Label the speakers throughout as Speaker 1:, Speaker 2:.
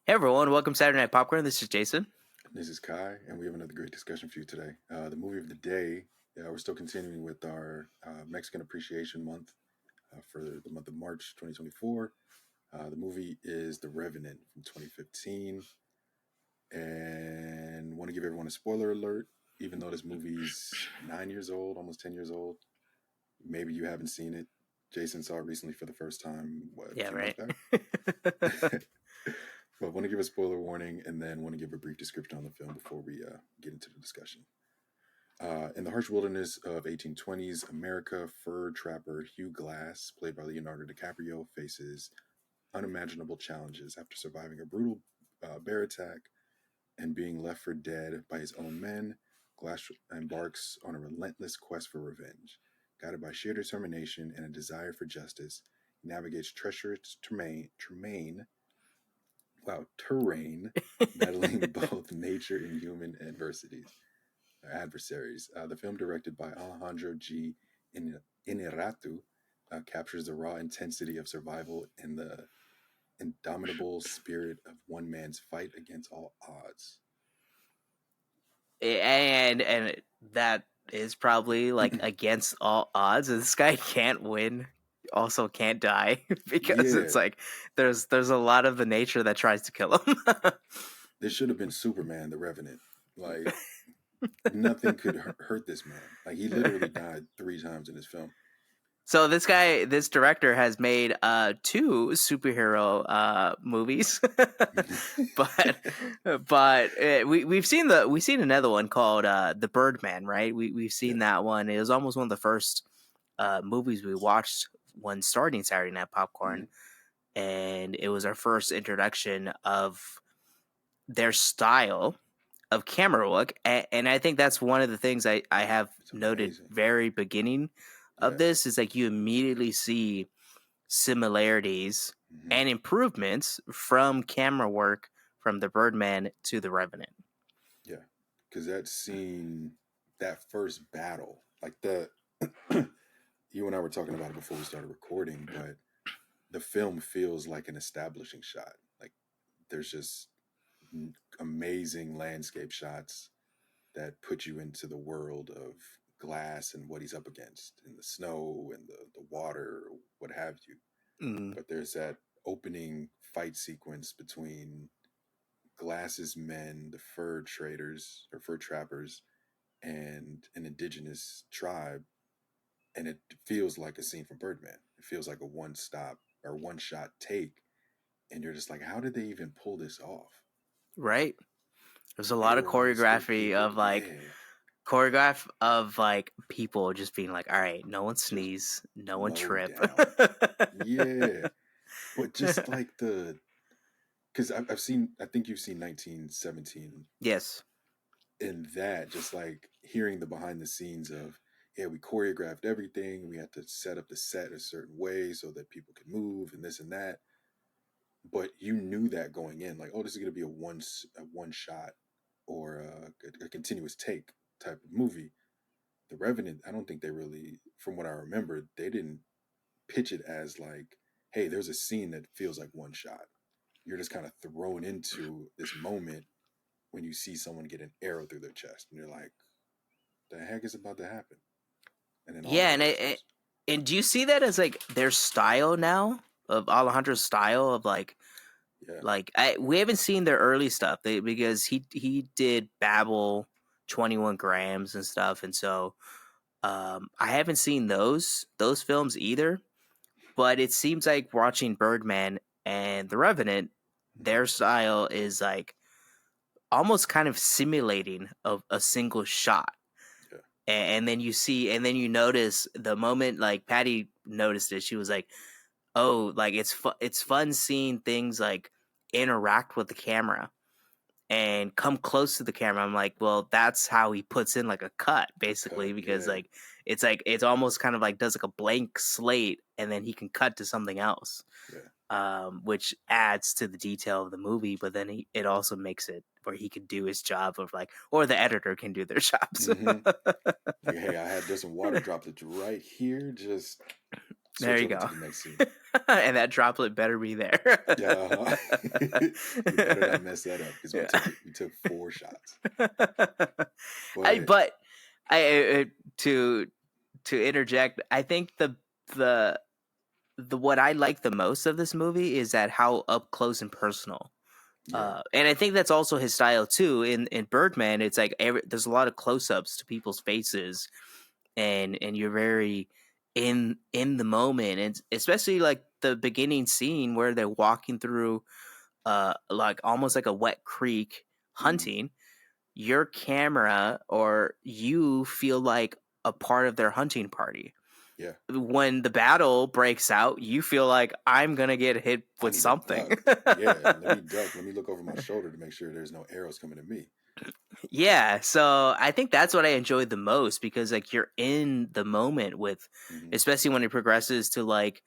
Speaker 1: Hey everyone, welcome to Saturday Night Popcorn. This is Jason.
Speaker 2: This is Kai, and we have another great discussion for you today. The movie of the day, we're still continuing with our Mexican Appreciation Month for the month of March 2024. The movie is The Revenant from 2015, and want to give everyone a spoiler alert, even though this movie's 9 years old, almost 10 years old. Maybe you haven't seen it. Jason saw it recently for the first time, what, a
Speaker 1: Yeah,
Speaker 2: few months
Speaker 1: right.
Speaker 2: back? But want to give a spoiler warning and then want to give a brief description on the film before we get into the discussion. In the harsh wilderness of 1820s America, fur trapper Hugh Glass, played by Leonardo DiCaprio, faces unimaginable challenges after surviving a brutal bear attack and being left for dead by his own men. Glass embarks on a relentless quest for revenge. Guided by sheer determination and a desire for justice, he navigates treacherous terrain, battling both nature and human adversaries. The film, directed by Alejandro G. Iñárritu, captures the raw intensity of survival and the indomitable spirit of one man's fight against all odds.
Speaker 1: and that is probably like against all odds. This guy can't win, also can't die because
Speaker 2: Yeah,
Speaker 1: it's like there's a lot of the nature that tries to kill him.
Speaker 2: this should have been Superman, the Revenant. Like nothing could hurt this man. Like he literally died 3 times in this film.
Speaker 1: So this director has made two superhero movies, but we've seen another one called The Birdman, right? We've seen
Speaker 2: Yes.
Speaker 1: that one. It was almost one of the first movies we watched when starting Saturday Night Popcorn,
Speaker 2: Hmm.
Speaker 1: and it was our first introduction of their style of camera work, and I think that's one of the things I have
Speaker 2: It's
Speaker 1: noted
Speaker 2: amazing.
Speaker 1: very beginning of
Speaker 2: Yeah.
Speaker 1: this is like you immediately see similarities
Speaker 2: Hmm.
Speaker 1: and improvements from camera work from the Birdman to the Revenant.
Speaker 2: Yeah. Because that scene, that first battle, like the you and I were talking about it before we started recording, but the film feels like an establishing shot. Like there's just amazing landscape shots that put you into the world of Glass and what he's up against in the snow and the water, what have you.
Speaker 1: Mm,
Speaker 2: But there's that opening fight sequence between Glass's men, the fur traders or fur trappers, and an indigenous tribe, and it feels like a scene from Birdman. It feels like a one stop or one shot take, and you're just like, how did they even pull this off?
Speaker 1: right? There's a lot of
Speaker 2: Arrows through
Speaker 1: choreography
Speaker 2: people,
Speaker 1: of like
Speaker 2: yeah,
Speaker 1: people just being like, all right, no one
Speaker 2: just
Speaker 1: sneeze, no one
Speaker 2: low
Speaker 1: trip.
Speaker 2: down, yeah. But just like because I've seen, I think you've seen 1917,
Speaker 1: Yes.
Speaker 2: in that, just like hearing the behind the scenes of, yeah, we choreographed everything, we had to set up the set a certain way so that people could move and this and that, but you knew that going in, like, oh, this is going to be a one shot or a continuous take type of movie. The Revenant, I don't think they really, from what I remember, they didn't pitch it as like, hey, there's a scene that feels like one shot. You're just kind of thrown into this moment when you see someone get an arrow through their chest, and you're like, the heck is about to happen? And then all
Speaker 1: Yeah,
Speaker 2: hell breaks loose.
Speaker 1: and do you see that as like their style now of Alejandro's style of
Speaker 2: Yeah.
Speaker 1: we haven't seen their early stuff because he did Babel 21 grams and stuff, and so I haven't seen those films either. But it seems like watching Birdman and The Revenant,
Speaker 2: Hmm.
Speaker 1: their style is like almost kind of simulating a single shot.
Speaker 2: Yeah.
Speaker 1: And then you see, and then you notice the moment like Patty noticed it, she was like, "Oh, like it's fun seeing things like interact with the camera and come close to the camera." I'm like, "Well, that's how he puts in like a cut,
Speaker 2: A
Speaker 1: basically,
Speaker 2: cut.
Speaker 1: because
Speaker 2: Yeah.
Speaker 1: like it's almost kind of like does like a blank slate, and then he can cut to something else."
Speaker 2: Yeah.
Speaker 1: Which adds to the detail of the movie, but then it also makes it where he could do his job of like, or the editor can do their jobs.
Speaker 2: Hmm. Like, hey, I had just some water droplets right here. Just
Speaker 1: There
Speaker 2: Switch
Speaker 1: you
Speaker 2: over
Speaker 1: go.
Speaker 2: to the next scene.
Speaker 1: And that droplet better be there.
Speaker 2: Yeah, we better not mess that up because
Speaker 1: Yeah.
Speaker 2: we took 4 shots.
Speaker 1: I
Speaker 2: But
Speaker 1: but I to interject, I think the what I like the most of this movie is that how up close and personal.
Speaker 2: yeah,
Speaker 1: And I think that's also his style too. In Birdman, it's like there's a lot of close ups to people's faces, and you're very in the moment, and especially like the beginning scene where they're walking through like almost like a wet creek
Speaker 2: mhm,
Speaker 1: hunting. Your camera or you feel like a part of their hunting party.
Speaker 2: yeah.
Speaker 1: When the battle breaks out, you feel like I'm gonna get hit
Speaker 2: I
Speaker 1: with
Speaker 2: need to
Speaker 1: something.
Speaker 2: duck. Yeah, let me duck. Let me look over my shoulder to make sure there's no arrows coming at me.
Speaker 1: Yeah, so I think that's what I enjoyed the most because like you're in the moment with,
Speaker 2: Hmm.
Speaker 1: especially when it progresses to like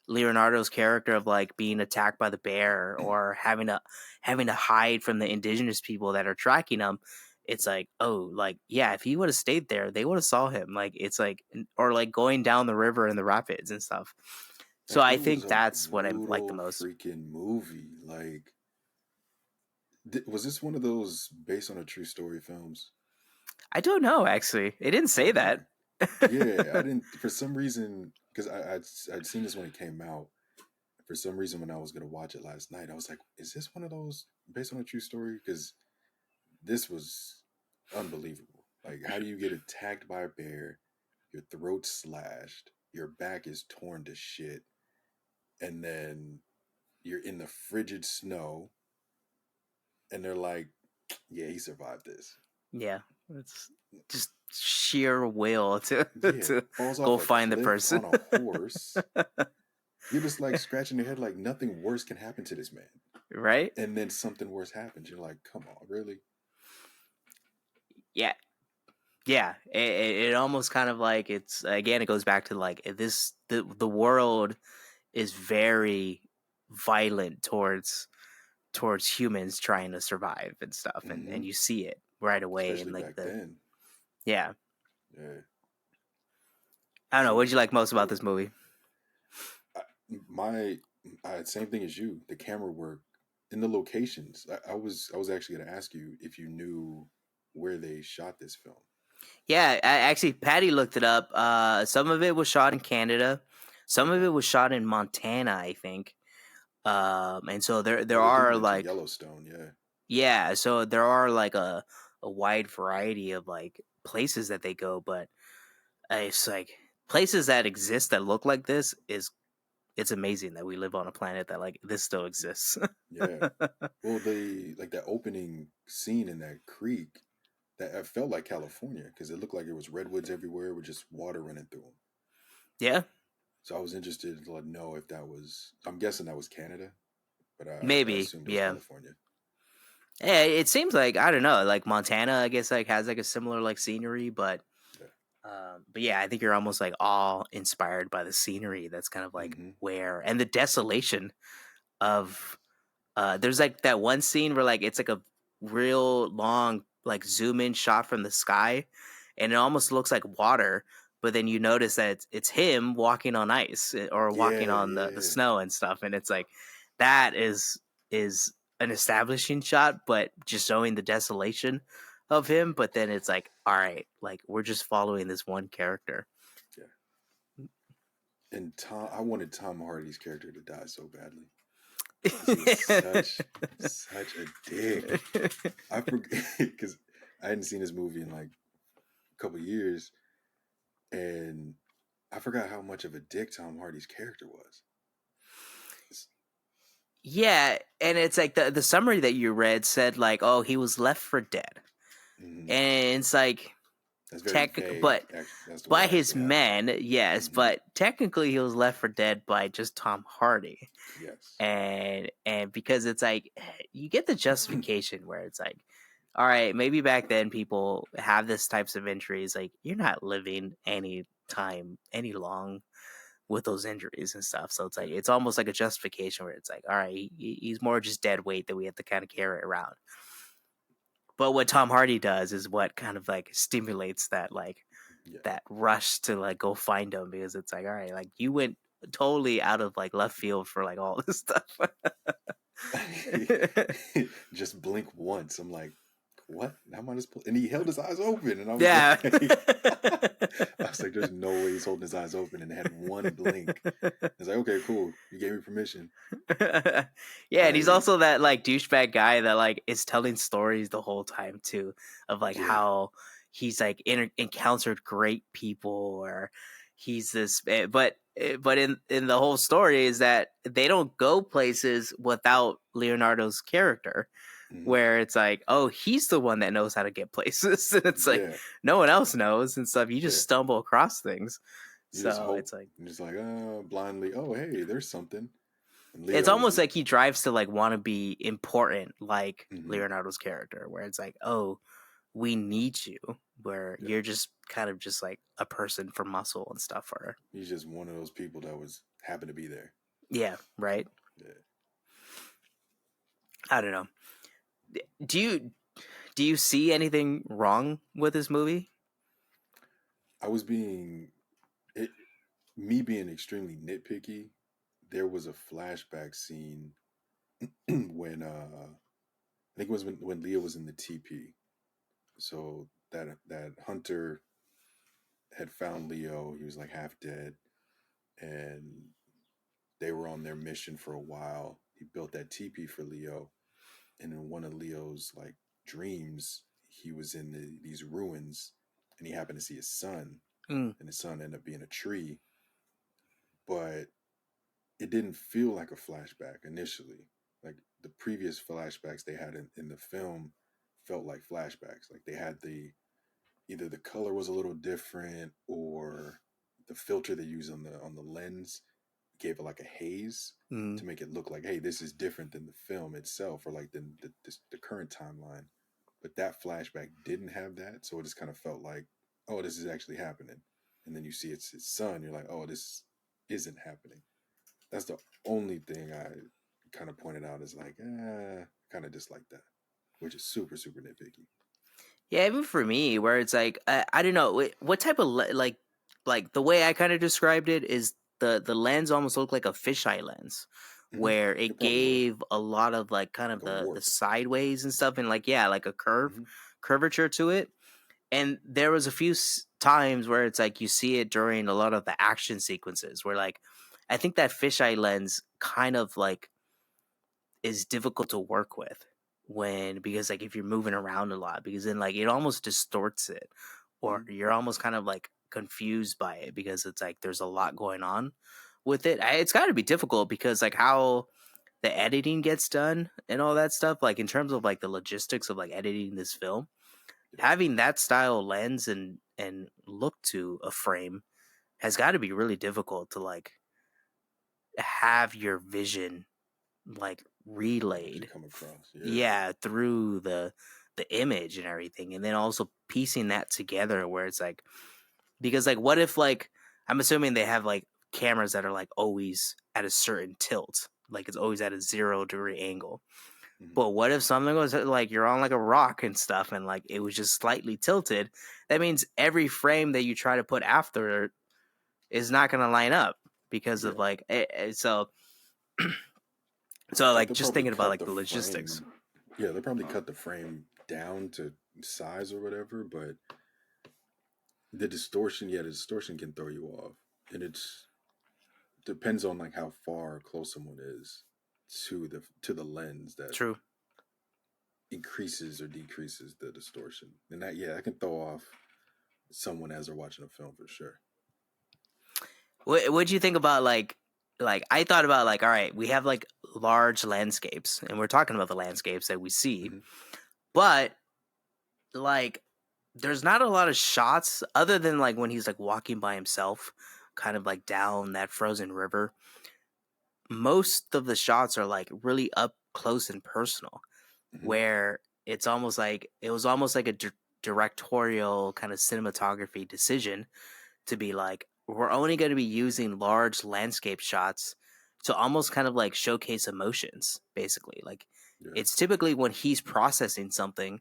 Speaker 1: Leonardo's character of like being attacked by the bear or having to hide from the indigenous people that are tracking him. It's like, oh, like yeah, if he would have stayed there, they would have saw him. Like it's like, or like going down the river in the rapids and stuff. So
Speaker 2: Like
Speaker 1: I
Speaker 2: it was
Speaker 1: think
Speaker 2: a
Speaker 1: that's what I like the
Speaker 2: brutal
Speaker 1: most.
Speaker 2: freaking movie. Like, was this one of those based on a true story films?
Speaker 1: I don't know actually. It didn't say
Speaker 2: Okay.
Speaker 1: that.
Speaker 2: Yeah, I didn't for some reason because I'd seen this when it came out. For some reason, when I was gonna watch it last night, I was like, "Is this one of those based on a true story?" Because this was unbelievable. Like, how do you get attacked by a bear, your throat slashed, your back is torn to shit, and then you're in the frigid snow, and they're like, "Yeah, he survived this."
Speaker 1: Yeah, it's just sheer will to
Speaker 2: Yeah,
Speaker 1: to
Speaker 2: falls
Speaker 1: go
Speaker 2: off a
Speaker 1: find the
Speaker 2: cliff
Speaker 1: person.
Speaker 2: on a horse. You're just like scratching your head, like nothing worse can happen to this man.
Speaker 1: Right?
Speaker 2: And then something worse happens. You're like, come on, really?
Speaker 1: Yeah, yeah. It almost kind of like it's again. It goes back to like this. The world is very violent towards humans trying to survive and stuff,
Speaker 2: Hmm.
Speaker 1: and you see it right away. And
Speaker 2: Especially
Speaker 1: like
Speaker 2: back
Speaker 1: the
Speaker 2: then.
Speaker 1: yeah,
Speaker 2: Yeah.
Speaker 1: I don't know. What
Speaker 2: So
Speaker 1: did you like most about this
Speaker 2: brutal.
Speaker 1: movie?
Speaker 2: I, my same thing as you. The camera work and the locations. I was actually going to ask you if you knew where they shot this film.
Speaker 1: Yeah, actually, Patty looked it up. Some of it was shot in Canada, some of
Speaker 2: Okay.
Speaker 1: it was shot in Montana, I think. And so there
Speaker 2: Oh, they did
Speaker 1: are
Speaker 2: mention
Speaker 1: like
Speaker 2: Yellowstone. Yeah.
Speaker 1: yeah, so there are like a wide variety of like places that they go, but it's like places that exist that look like this is it's amazing that we live on a planet that like this still exists.
Speaker 2: Yeah. Well, they like that opening scene in that creek. That it felt like California because it looked like it was redwoods everywhere with just water running through them.
Speaker 1: Yeah,
Speaker 2: So I was interested to know if that was. I'm guessing that was Canada, but I
Speaker 1: maybe.
Speaker 2: assumed it was
Speaker 1: Yeah.
Speaker 2: California.
Speaker 1: Yeah, it seems like I don't know, like Montana, I guess like has like a similar like scenery,
Speaker 2: Yeah.
Speaker 1: but yeah, I think you're almost like all inspired by the scenery. That's kind of like
Speaker 2: Mm-hmm.
Speaker 1: where and the desolation of. There's like that one scene where like it's like a real long like zoom in shot from the sky, and it almost looks like water. But then you notice that it's him walking on ice or walking
Speaker 2: Yeah,
Speaker 1: on the
Speaker 2: yeah,
Speaker 1: snow and stuff, and it's like that is an establishing shot, but just showing the desolation of him. But then it's like, all right, like we're just following this one character.
Speaker 2: yeah. And I wanted Tom Hardy's character to die so badly because he was such a dick. I forget because I hadn't seen this movie in like a couple years, and I forgot how much of a dick Tom Hardy's character was.
Speaker 1: Yeah, and it's like the summary that you read said like, oh, he was left for dead,
Speaker 2: Mm-hmm.
Speaker 1: and it's like
Speaker 2: That's very
Speaker 1: tech,
Speaker 2: vague.
Speaker 1: but
Speaker 2: Actually, that's the way
Speaker 1: by
Speaker 2: it
Speaker 1: his
Speaker 2: actually happened.
Speaker 1: men, yes,
Speaker 2: Mm-hmm.
Speaker 1: but technically he was left for dead by just Tom Hardy,
Speaker 2: Yes.
Speaker 1: and because it's like you get the justification where it's like, all right, maybe back then people have this types of injuries, like you're not living any time any long with those injuries and stuff. So it's
Speaker 2: Yeah.
Speaker 1: like it's almost like a justification where it's like, all right, he's more just dead weight that we have to kind of carry around. But what Tom Hardy does is what kind of like stimulates that like
Speaker 2: Yeah.
Speaker 1: that rush to like go find him because it's like, all right, like you went totally out of like left field for like all this stuff.
Speaker 2: Just blink once. I'm like, what? How am I just? And he held his eyes open, and I was
Speaker 1: Yeah.
Speaker 2: like, I was like, there's no way he's holding his eyes open, and it had one blink. I was like, okay, cool. You gave me permission.
Speaker 1: Yeah, and he's
Speaker 2: I
Speaker 1: also that like douchebag guy that like is telling stories the whole time too, of like
Speaker 2: yeah.
Speaker 1: how he's like encountered great people, or he's this, but in the whole story is that they don't go places without Leonardo's character,
Speaker 2: Mhm.
Speaker 1: where it's like, oh, he's the one that knows how to get places, and it's like
Speaker 2: Yeah,
Speaker 1: no one else knows and stuff. You just
Speaker 2: yeah.
Speaker 1: stumble across things,
Speaker 2: You just
Speaker 1: so
Speaker 2: hope,
Speaker 1: it's like.
Speaker 2: and just like, blindly. Oh, hey, there's something. And
Speaker 1: It's
Speaker 2: Leo is,
Speaker 1: almost like he drives to like want to be important, like
Speaker 2: mm-hmm,
Speaker 1: Leonardo's character, where it's like, oh, we need you, where
Speaker 2: yeah.
Speaker 1: you're just kind of just like a person for muscle and stuff for her.
Speaker 2: He's just one of those people that was happened to be there.
Speaker 1: Yeah, right.
Speaker 2: Yeah.
Speaker 1: I don't know. Do you do you see anything wrong with this movie?
Speaker 2: I was being it, me being extremely nitpicky. There was a flashback scene when I think it was when Leo was in the TP. So that hunter had found Leo. He was like half dead, and they were on their mission for a while. He built that teepee for Leo, and in one of Leo's like dreams, he was in these ruins, and he happened to see his son,
Speaker 1: Mm,
Speaker 2: and his son ended up being a tree, but it didn't feel like a flashback initially. Like the previous flashbacks they had in the film felt like flashbacks. Like they had either the color was a little different or the filter they use on the lens gave it like a haze
Speaker 1: mm.
Speaker 2: to make it look like, hey, this is different than the film itself or like the current timeline. But that flashback didn't have that, so it just kind of felt like, oh, this is actually happening. And then you see it's his son, you're like, oh, this isn't happening. That's the only thing I kind of pointed out is like, kind of dislike that, which is super super nitpicky.
Speaker 1: Yeah, even for me, where it's like, I don't know what type of like the way I kind of described it is the lens almost looked like a fisheye lens,
Speaker 2: Mm-hmm.
Speaker 1: where
Speaker 2: It
Speaker 1: it
Speaker 2: probably was
Speaker 1: gave a lot of like kind
Speaker 2: like
Speaker 1: of
Speaker 2: a
Speaker 1: the
Speaker 2: warp.
Speaker 1: sideways and stuff, and like yeah, like a
Speaker 2: Mm-hmm.
Speaker 1: curvature to it. And there was a few times where it's like you see it during a lot of the action sequences, where like I think that fisheye lens kind of like is difficult to work with when, because like if you're moving around a lot, because then like it almost distorts it, or
Speaker 2: Mm-hmm.
Speaker 1: you're almost kind of like confused by it because it's like there's a lot going on with it. It's got to be difficult because like how the editing gets done and all that stuff, like in terms of like the logistics of like editing this film,
Speaker 2: Yeah.
Speaker 1: having that style lens and look to a frame has got to be really difficult to like have your vision like
Speaker 2: Actually
Speaker 1: relayed,
Speaker 2: come across. Yeah.
Speaker 1: yeah, through the image and everything, and then also piecing that together where it's like, because like what if like, I'm assuming they have like cameras that are like always at a certain tilt, like it's always at a 0 degree angle,
Speaker 2: Mm-hmm.
Speaker 1: but what if something was like you're on like a rock and stuff and like it was just slightly tilted? That means every frame that you try to put after is not going to line up because of
Speaker 2: Yeah.
Speaker 1: like so
Speaker 2: Like
Speaker 1: like
Speaker 2: they'll
Speaker 1: just
Speaker 2: probably
Speaker 1: thinking about
Speaker 2: cut
Speaker 1: like
Speaker 2: the
Speaker 1: the logistics.
Speaker 2: frame. Yeah, they'll probably cut the frame down to size or whatever, but the distortion, yeah, the distortion can throw you off. And it's depends on like how far or close someone is to the lens that
Speaker 1: True.
Speaker 2: increases or decreases the distortion. And that yeah, that can throw off someone as they're watching a film for sure.
Speaker 1: What'd you think about like I thought about like, all right, we have like large landscapes and we're talking about the landscapes that we see,
Speaker 2: Mm-hmm.
Speaker 1: but like there's not a lot of shots other than like when he's like walking by himself, kind of like down that frozen river. Most of the shots are like really up close and personal,
Speaker 2: Mm-hmm.
Speaker 1: where it's almost like it was almost like a directorial kind of cinematography decision to be like, we're only going to be using large landscape shots to almost kind of like showcase emotions, basically. Like
Speaker 2: Yeah.
Speaker 1: it's typically when he's processing something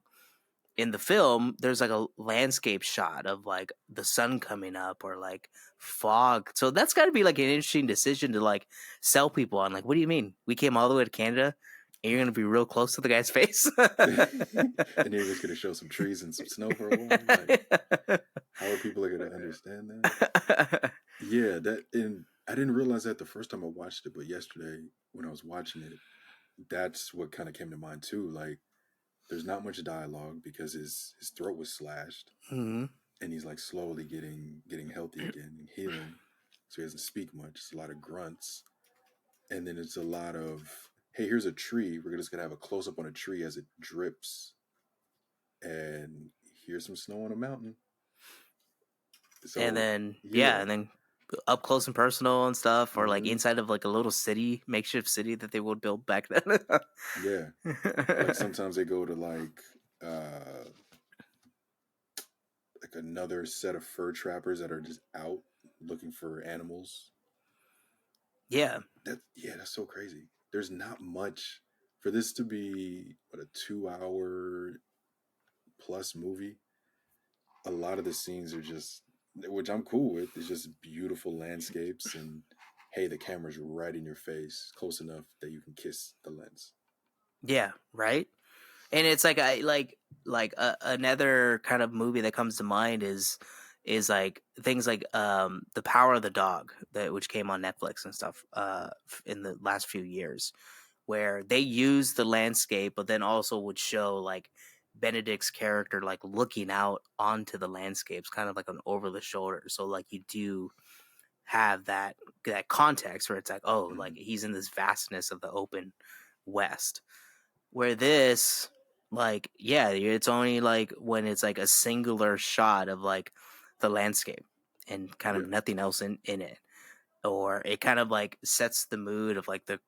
Speaker 1: in the film, there's like a landscape shot of like the sun coming up or like fog. So that's got to be like an interesting decision to like sell people on. Like, what do you mean? We came all the way to Canada and you're going to be real close to the guy's face?
Speaker 2: And you're just going to show some trees and some snow for a while? Like, how are people going to understand that? Yeah, and I didn't realize that the first time I watched it, but yesterday when I was watching it, that's what kind of came to mind too. Like, there's not much dialogue because his throat was slashed,
Speaker 1: Mm-hmm.
Speaker 2: and he's like slowly getting healthy again and healing. So he doesn't speak much. It's a lot of grunts, and then it's a lot of, hey, here's a tree. We're just gonna have a close up on a tree as it drips, and here's some snow on a mountain. So
Speaker 1: And then
Speaker 2: yeah,
Speaker 1: and then up close and personal and stuff, or like
Speaker 2: mm-hmm.
Speaker 1: inside of like a little city, makeshift city that they would build back then.
Speaker 2: Yeah. Like sometimes they go to like another set of fur trappers that are just out looking for animals.
Speaker 1: Yeah.
Speaker 2: That's so crazy. There's not much for this to be what, a 2 hour plus movie. A lot of the scenes are just, which I'm cool with. It's just beautiful landscapes, and hey, the camera's right in your face, close enough that you can kiss the lens.
Speaker 1: Yeah, right. And it's like another kind of movie that comes to mind is like things like The Power of the Dog, that which came on Netflix and stuff in the last few years, where they used the landscape but then also would show like Benedict's character like looking out onto the landscapes, kind of like an over the shoulder. So like you do have that context where it's like, oh, like
Speaker 2: Mm-hmm.
Speaker 1: he's in this vastness of the open west. Where this, like, yeah, it's only like when it's like a singular shot of like the landscape and kind of
Speaker 2: Yeah.
Speaker 1: nothing else in it. Or it kind of like sets the mood of like the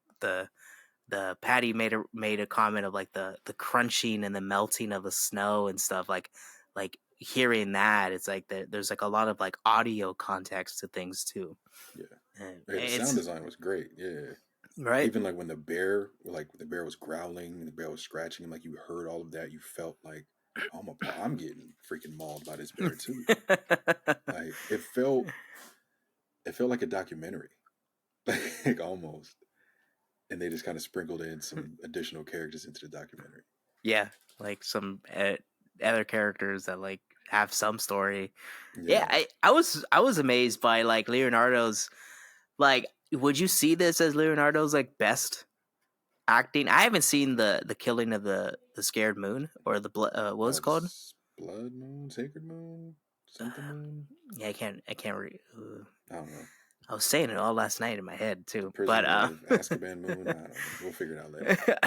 Speaker 1: Patty made a comment of like the crunching and the melting of the snow and stuff, like hearing that, it's like there's like a lot of like audio context to things too,
Speaker 2: Yeah.
Speaker 1: and
Speaker 2: Hey, the sound
Speaker 1: it's
Speaker 2: design was great. Yeah.
Speaker 1: right.
Speaker 2: Even like when the bear was growling and the bear was scratching, and like you heard all of that, you felt like, oh my, I'm getting freaking mauled by this bear too. Like it felt like a documentary, like almost. And they just kind of sprinkled in some additional characters into the documentary.
Speaker 1: Yeah, like some other characters that like have some story. Yeah,
Speaker 2: Yeah.
Speaker 1: I was amazed by like Leonardo's, like, would you see this as Leonardo's like best acting? I haven't seen the killing of the scared moon, or the what was it called?
Speaker 2: Blood Moon, Sacred Moon, something Moon.
Speaker 1: Yeah, I can't read.
Speaker 2: I don't know.
Speaker 1: I was saying it all last night in my head
Speaker 2: The
Speaker 1: too, but
Speaker 2: Prisoner of Azkaban Moon. I don't know. We'll figure it out later.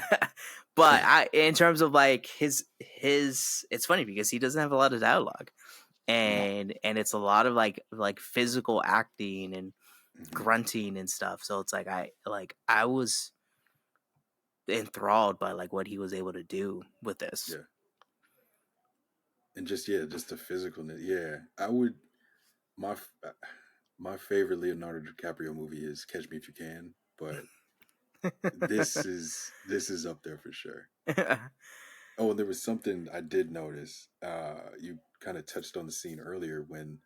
Speaker 1: but in terms of like his, it's funny because he doesn't have a lot of dialogue,
Speaker 2: No.
Speaker 1: and it's a lot of like physical acting and
Speaker 2: Mm-hmm.
Speaker 1: grunting and stuff. So it's like I was enthralled by like what he was able to do with this.
Speaker 2: Yeah. And just the physicalness. Yeah, I would. My my favorite Leonardo DiCaprio movie is Catch Me If You Can, but this is up there for sure. Oh, and there was something I did notice. You kind of touched on the scene earlier when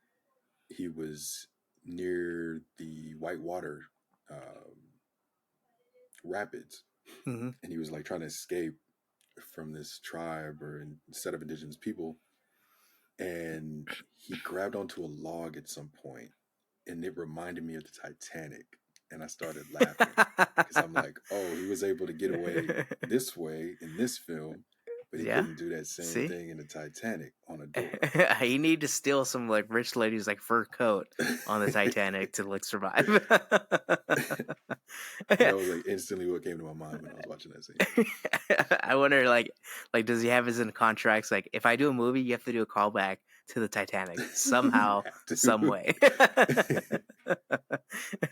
Speaker 2: he was near the Whitewater um, rapids,
Speaker 1: Hmm.
Speaker 2: and he was like trying to escape from this tribe or set of indigenous people, and he grabbed onto a log at some point, and it reminded me of the Titanic, and I started laughing because I'm like, oh, he was able to get away this way in this film, but he
Speaker 1: Yeah.
Speaker 2: couldn't do that same
Speaker 1: See,
Speaker 2: thing in the Titanic on a door.
Speaker 1: you need to steal some like rich lady's like fur coat on the Titanic to like survive.
Speaker 2: That was like instantly what came to my mind when I was watching that scene.
Speaker 1: I wonder, like does he have his in contracts? Like, if I do a movie, you have to do a callback to the Titanic
Speaker 2: You
Speaker 1: somehow,
Speaker 2: have
Speaker 1: some
Speaker 2: to.
Speaker 1: way.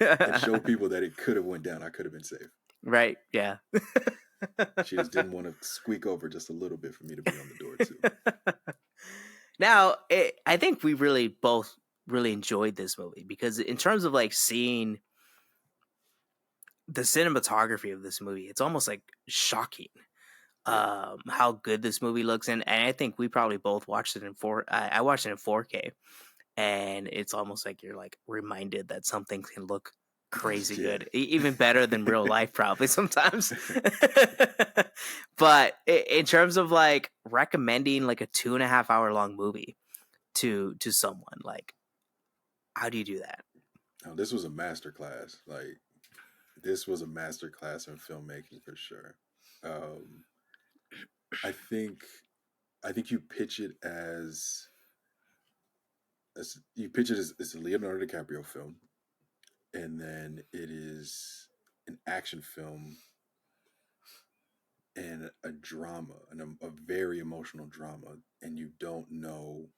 Speaker 2: And show people that it could have went down. I could have been safe.
Speaker 1: Right? Yeah.
Speaker 2: She just didn't want to squeak over just a little bit for me to be on the door too.
Speaker 1: Now, I think we really both really enjoyed this movie because in terms of like seeing the cinematography of this movie, it's almost like shocking.
Speaker 2: Yeah.
Speaker 1: how good this movie looks, and I think we probably both watched it in I watched it in 4K, and it's almost like you're like reminded that some things can look crazy
Speaker 2: Yeah.
Speaker 1: good, even better than real life probably sometimes. But in terms of like recommending like a 2.5 hour long movie to someone, like how do you do that?
Speaker 2: Oh, this was a master class. Like this was a master class in filmmaking for sure. Um, I think I think you pitch it as you pitch it as a Leonardo DiCaprio film, and then it is an action film and a drama, and a very emotional drama, and you don't know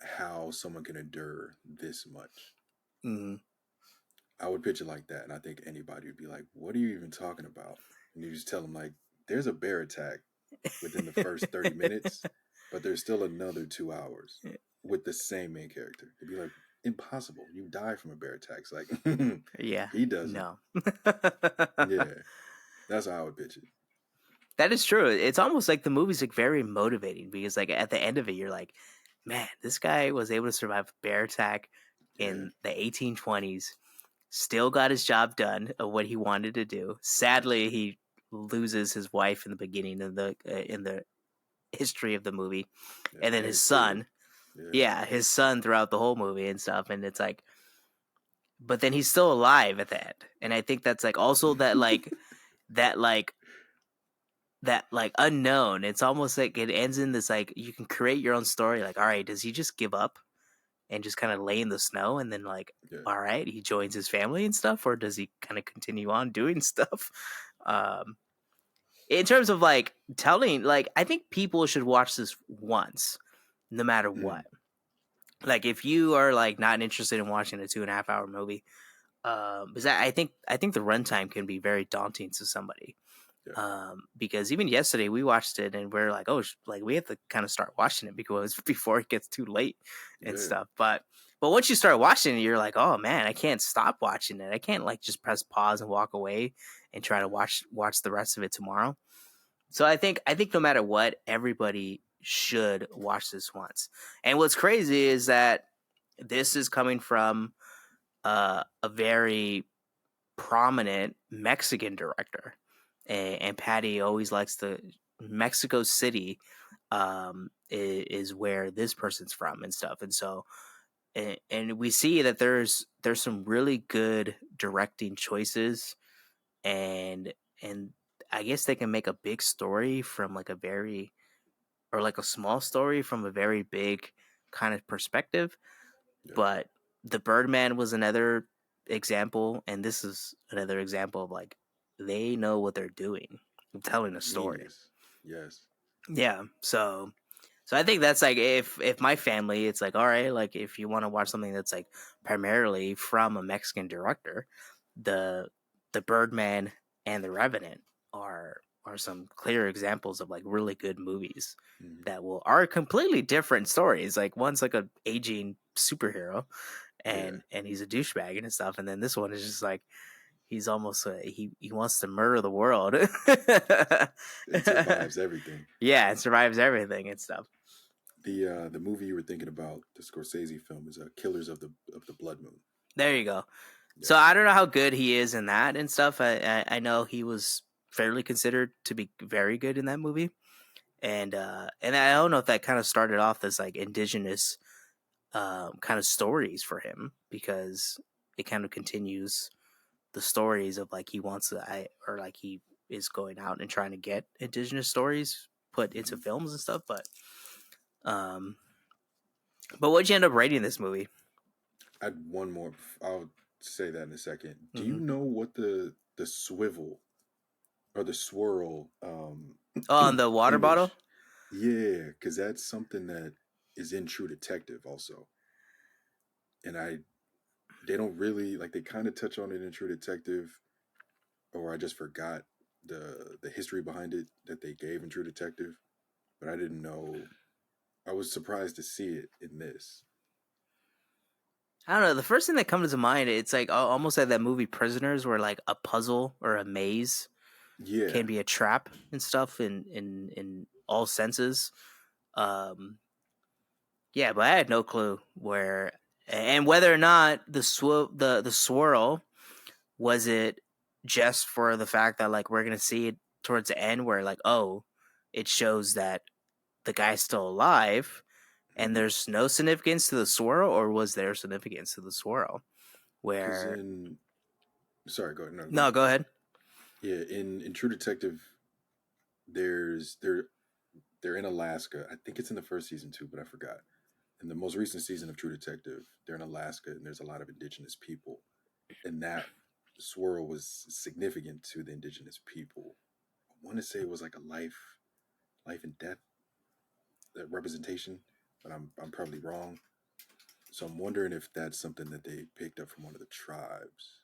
Speaker 2: how someone can endure this much.
Speaker 1: Mm,
Speaker 2: I would pitch it like that, and I think anybody would be like, "What are you even talking about?" And you just tell them like, "There's a bear attack within the first 30 minutes, but there's still another 2 hours with the same main character." They'd be like, "Impossible! You die from a bear attack." It's like
Speaker 1: yeah,
Speaker 2: he doesn't.
Speaker 1: no.
Speaker 2: Yeah, that's how I would pitch it.
Speaker 1: That is true. It's almost like the movie's like very motivating because like at the end of it, you're like, man, this guy was able to survive a bear attack
Speaker 2: Yeah,
Speaker 1: in the 1820s, still got his job done of what he wanted to do. Sadly, he loses his wife in the beginning of the in the history of the movie,
Speaker 2: yeah,
Speaker 1: and then
Speaker 2: and
Speaker 1: his
Speaker 2: his kid.
Speaker 1: son,
Speaker 2: Yeah,
Speaker 1: yeah, his son throughout the whole movie and stuff. And it's like, but then he's still alive at the end, and I think that's like also that like that like unknown. It's almost like it ends in this like you can create your own story. Like, all right, does he just give up and just kind of lay in the snow, and then like,
Speaker 2: yeah,
Speaker 1: all right, he joins his family and stuff, or does he kind of continue on doing stuff? Um, in terms of like telling, like I think people should watch this once, no matter
Speaker 2: mm,
Speaker 1: what. Like if you are like not interested in watching a 2.5 hour movie, because I think the runtime can be very daunting to somebody.
Speaker 2: yeah,
Speaker 1: Because even yesterday we watched it and we're like, oh, like we have to kind of start watching it because before it gets too late and
Speaker 2: yeah,
Speaker 1: stuff. But once you start watching it, you're like, oh man, I can't stop watching it. I can't like just press pause and walk away and try to
Speaker 2: yeah.
Speaker 1: watch the rest of it tomorrow. So I think no matter what, everybody should watch this once. And what's crazy is that this is coming from a very prominent Mexican director, and Patty always likes the Mexico City is where this person's from and stuff, and so and we see that there's some really good directing choices, and and I guess they can make a big story from like a very or like a small story from a very big kind of perspective.
Speaker 2: Yeah.
Speaker 1: But the Birdman was another example, and this is another example of like they know what they're doing, telling a story.
Speaker 2: Genius. Yes.
Speaker 1: Yeah, so I think that's like if my family, it's like all right, like if you want to watch something that's like primarily from a Mexican director, the the Birdman and the Revenant are some clear examples of like really good movies
Speaker 2: Mhm.
Speaker 1: that will are completely different stories. Like one's like a aging superhero,
Speaker 2: Yeah.
Speaker 1: and he's a douchebag and stuff, and then this one is just like he's almost he wants to murder the world.
Speaker 2: And survives everything.
Speaker 1: Yeah, and survives everything and stuff.
Speaker 2: The movie you were thinking about, the Scorsese film, is Killers of the Blood Moon.
Speaker 1: There you go.
Speaker 2: Yeah.
Speaker 1: So I don't know how good he is in that and stuff. I know he was fairly considered to be very good in that movie, and I don't know if that kind of started off as like indigenous kind of stories for him because it kind of continues the stories of like he wants to or like he is going out and trying to get indigenous stories put into
Speaker 2: Hmm.
Speaker 1: films and stuff. Um, but what'd you end up rating this movie?
Speaker 2: I had one more. I'll say that in a second. Do you
Speaker 1: Mm-hmm.
Speaker 2: know what the swivel or the swirl
Speaker 1: Oh, on the water bottle.
Speaker 2: image? Yeah, because that's something that is in True Detective also, and I they don't really like they kind of touch on it in True Detective, or I just forgot the history behind it that they gave in True Detective, but I didn't know. I was surprised to see it in this.
Speaker 1: I don't know. The first thing that comes to mind, it's like almost like that movie Prisoners, where like a puzzle or a maze.
Speaker 2: Yeah,
Speaker 1: can be a trap and stuff in all senses. Um, yeah, but I had no clue where and whether or not the swirl was it just for the fact that like we're gonna see it towards the end where like oh it shows that the guy's still alive and there's no significance to the swirl, or was there significance to the swirl
Speaker 2: because
Speaker 1: where
Speaker 2: in sorry, go ahead. No, go
Speaker 1: no
Speaker 2: ahead.
Speaker 1: go ahead.
Speaker 2: Yeah, in True Detective, there's they're in Alaska. I think it's in the first season too, but I forgot. In the most recent season of True Detective, they're in Alaska, and there's a lot of indigenous people, and that swirl was significant to the indigenous people. I want to say it was like a life and death representation, but I'm probably wrong. So I'm wondering if that's something that they picked up from one of the tribes.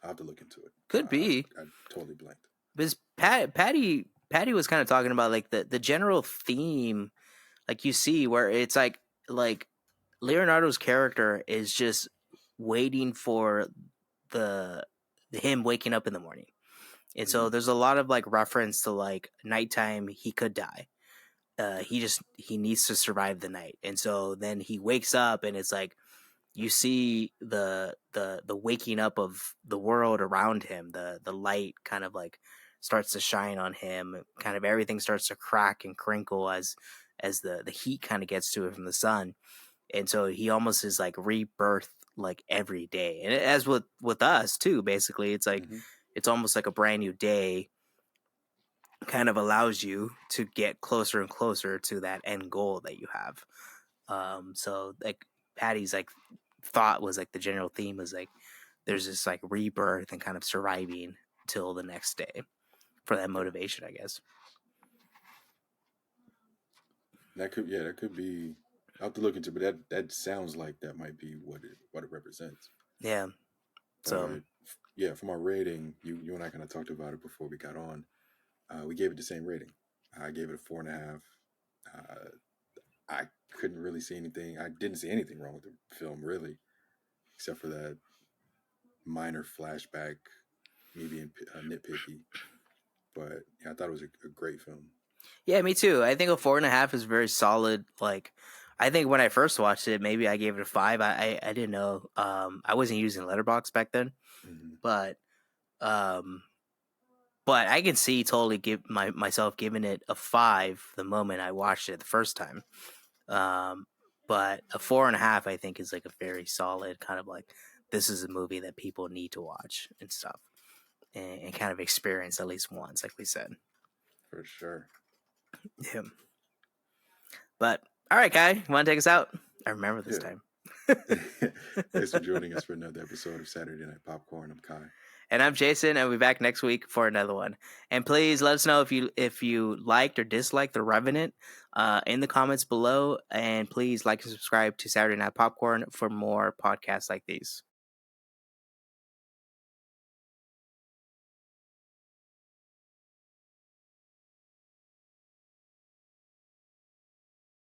Speaker 2: I'll have to look into it.
Speaker 1: Could be
Speaker 2: I totally blanked.
Speaker 1: because Patty was kind of talking about like the general theme like you see where it's like Leonardo's character is just waiting for the him waking up in the morning. And
Speaker 2: Mm-hmm.
Speaker 1: so there's a lot of like reference to like nighttime he could die. He needs to survive the night. And so then he wakes up and it's like you see the waking up of the world around him. The light kind of like starts to shine on him. Kind of everything starts to crack and crinkle as the heat kind of gets to it from the sun. And so he almost is like rebirth like every day. And as with us too, basically, it's like
Speaker 2: Mm-hmm.
Speaker 1: it's almost like a brand new day kind of allows you to get closer and closer to that end goal that you have. So like Patty's like thought was like the general theme was like there's this like rebirth and kind of surviving till the next day for that
Speaker 2: Yeah,
Speaker 1: motivation, I guess.
Speaker 2: that could be. I'll have to look into, but that sounds like that might be what it represents.
Speaker 1: Yeah. So
Speaker 2: But yeah, for my rating, you and I kind of talked about it before we got on. We gave it the same rating. I gave it a 4.5. Uh, I couldn't really see anything. I didn't see anything wrong with the film, really, except for that minor flashback, me being nitpicky. But yeah, I thought it was a great film.
Speaker 1: yeah, me too. I think a 4.5 is very solid. Like I think when I first watched it, maybe I gave it a 5. I didn't know. I wasn't using Letterbox back then,
Speaker 2: Hmm.
Speaker 1: but um but I can see totally give myself giving it a 5 the moment I watched it the first time. Um, but a 4.5, I think, is like a very solid kind of like this is a movie that people need to watch and stuff and kind of experience at least once, like we said.
Speaker 2: For sure.
Speaker 1: Yeah. But all right, Kai, you want to take us out? I remember this
Speaker 2: Yeah.
Speaker 1: time.
Speaker 2: Thanks for joining us for another episode of Saturday Night Popcorn. I'm Kai.
Speaker 1: And I'm Jason, and we'll be back next week for another one. And please let us know if you liked or disliked The Revenant in the comments below. And please like and subscribe to Saturday Night Popcorn for more podcasts like these.